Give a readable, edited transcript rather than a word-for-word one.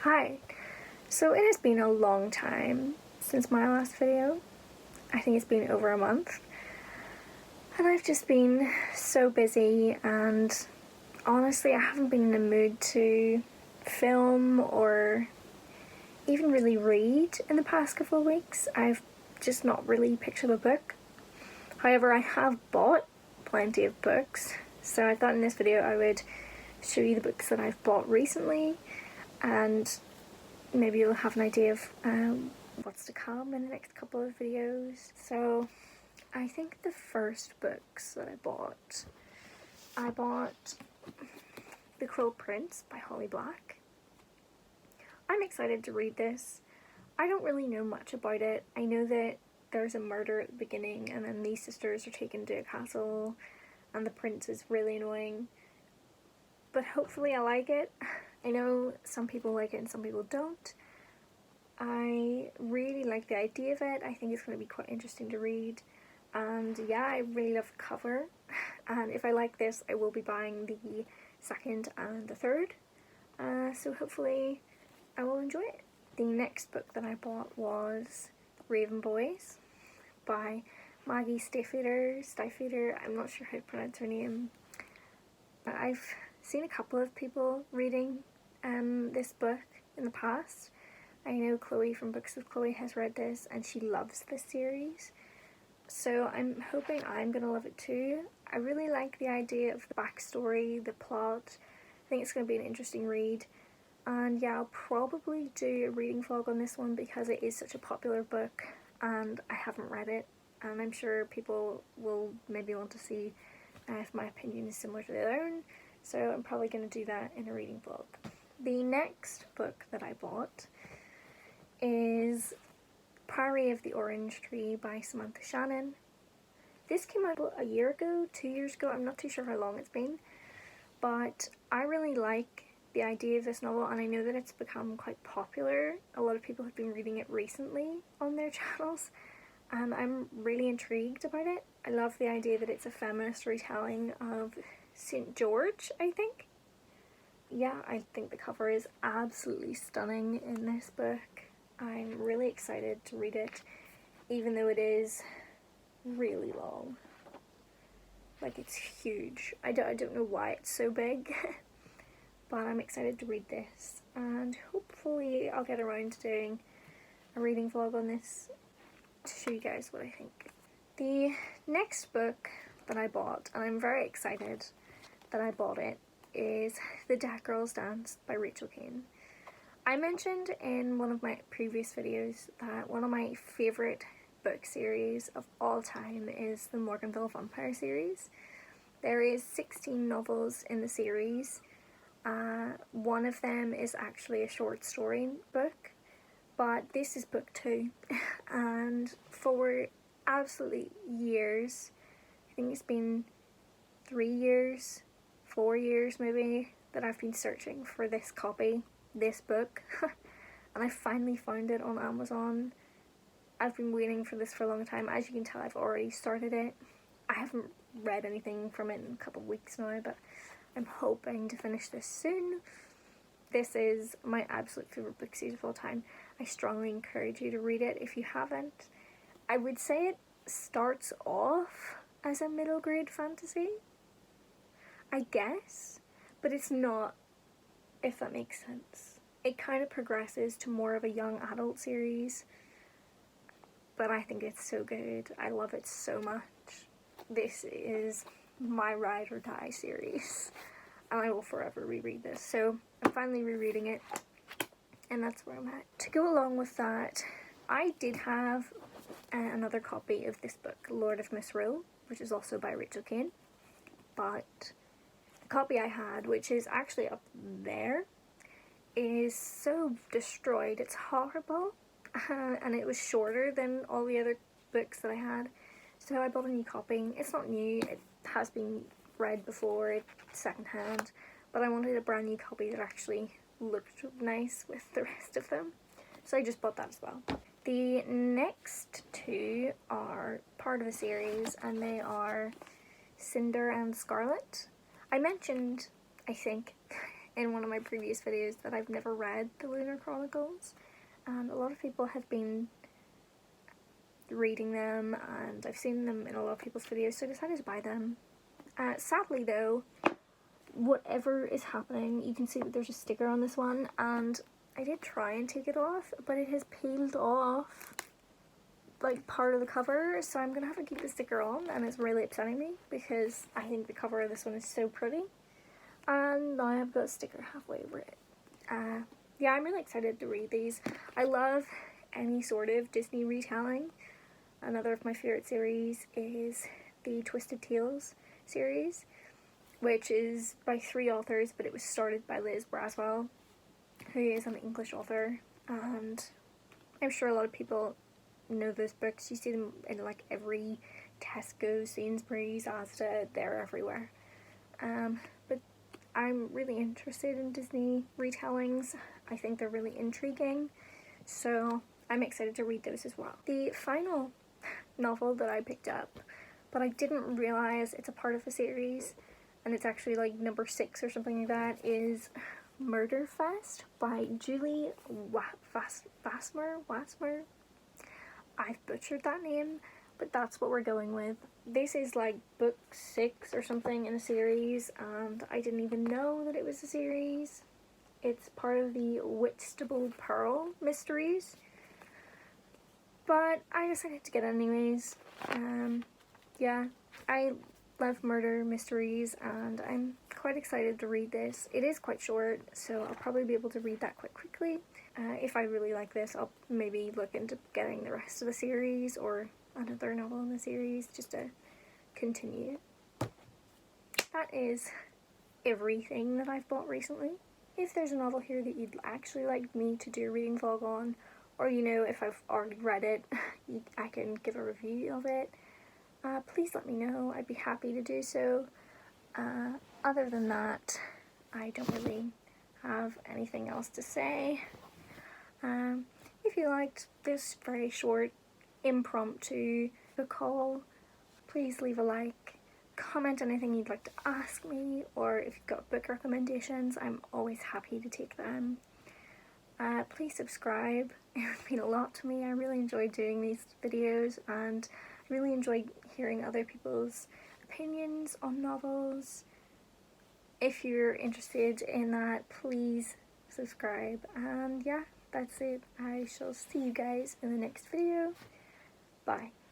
Hi. So it has been a long time since my last video. I think it's been over a month. And I've just been so busy, and honestly I haven't been in the mood to film or even really read in the past couple of weeks. I've just not really picked up a book. However, I have bought plenty of books, so I thought in this video I would show you the books that I've bought recently, and maybe you'll have an idea of what's to come in the next couple of videos. So I think the first books that I bought The Cruel Prince by Holly Black. I'm excited to read this. I don't really know much about it. I know that there's a murder at the beginning, and then these sisters are taken to a castle and the prince is really annoying. But hopefully I like it. I know some people like it and some people don't. I really like the idea of it. I think it's going to be quite interesting to read. And yeah, I really love the cover. And if I like this, I will be buying the second and the third. So hopefully I will enjoy it. The next book that I bought was Raven Boys by Maggie Stiefvater. I'm not sure how to pronounce her name. But I've seen a couple of people reading this book in the past. I know Chloe from Books with Chloe has read this and she loves this series. So I'm hoping I'm going to love it too. I really like the idea of the backstory, the plot. I think it's going to be an interesting read. And yeah, I'll probably do a reading vlog on this one because it is such a popular book and I haven't read it. And I'm sure people will maybe want to see if my opinion is similar to their own. So I'm probably going to do that in a reading vlog. The next book that I bought is Parry of the Orange Tree by Samantha Shannon. This came out a year ago, 2 years ago, I'm not too sure how long it's been, but I really like the idea of this novel, and I know that it's become quite popular. A lot of people have been reading it recently on their channels, and I'm really intrigued about it. I love the idea that it's a feminist retelling of St. George, I think. Yeah, I think the cover is absolutely stunning in this book. I'm really excited to read it, even though it is really long. Like, it's huge. I don't know why it's so big, but I'm excited to read this, and hopefully I'll get around to doing a reading vlog on this to show you guys what I think. The next book that I bought, and I'm very excited that I bought it, is The Dead Girls Dance by Rachel Kane. I mentioned in one of my previous videos that one of my favourite book series of all time is the Morganville Vampire series. There is 16 novels in the series. One of them is actually a short story book, but this is book 2. And for absolutely years, I think it's been 3 years, 4 years maybe, that I've been searching for this copy, this book, and I finally found it on Amazon. I've been waiting for this for a long time. As you can tell, I've already started it. I haven't read anything from it in a couple of weeks now, but I'm hoping to finish this soon. This is my absolute favourite book series of all time. I strongly encourage you to read it if you haven't. I would say it starts off as a middle grade fantasy, I guess, but it's not, if that makes sense. It kind of progresses to more of a young adult series, but I think it's so good. I love it so much. This is my ride or die series, and I will forever reread this. So I'm finally rereading it, and that's where I'm at. To go along with that, I did have another copy of this book, Lord of Mistral, which is also by Rachel Kane, but the copy I had, which is actually up there, is so destroyed. It's horrible, and it was shorter than all the other books that I had, so I bought a new copy. It's not new, it has been read before, it's secondhand, but I wanted a brand new copy that actually looked nice with the rest of them, so I just bought that as well. The next two are part of a series, and they are Cinder and Scarlet. I mentioned, I think, in one of my previous videos that I've never read the Lunar Chronicles, and a lot of people have been reading them, and I've seen them in a lot of people's videos, so I decided to buy them. Sadly though, whatever is happening, you can see that there's a sticker on this one, and I did try and take it off, but it has peeled off like part of the cover, so I'm gonna have to keep the sticker on, and it's really upsetting me because I think the cover of this one is so pretty, and now I've got a sticker halfway over it. Yeah, I'm really excited to read these. I love any sort of Disney retelling. Another of my favourite series is the Twisted Tales series, which is by 3 authors, but it was started by Liz Braswell, who is an English author, and I'm sure a lot of people know those books. You see them in like every Tesco, Sainsbury's, Asda, they're everywhere. But I'm really interested in Disney retellings. I think they're really intriguing, so I'm excited to read those as well. The final novel that I picked up, but I didn't realise it's a part of a series, and it's actually like number 6 or something like that, is Murder Fest by Julie Wassmer. I've butchered that name, but that's what we're going with. This is like book 6 or something in a series, and I didn't even know that it was a series. It's part of the Whitstable Pearl mysteries, but I decided to get it anyways. Yeah, I love murder mysteries, and I'm quite excited to read this. It is quite short, so I'll probably be able to read that quite quickly. If I really like this, I'll maybe look into getting the rest of the series or another novel in the series just to continue. That is everything that I've bought recently. If there's a novel here that you'd actually like me to do a reading vlog on, or you know, if I've already read it, I can give a review of it, please let me know. I'd be happy to do so. Other than that, I don't really have anything else to say. If you liked this very short impromptu book haul, please leave a like, comment anything you'd like to ask me, or if you've got book recommendations, I'm always happy to take them. Please subscribe. It would mean a lot to me. I really enjoy doing these videos, and I really enjoy hearing other people's opinions on novels. If you're interested in that, please subscribe. And yeah, that's it. I shall see you guys in the next video. Bye.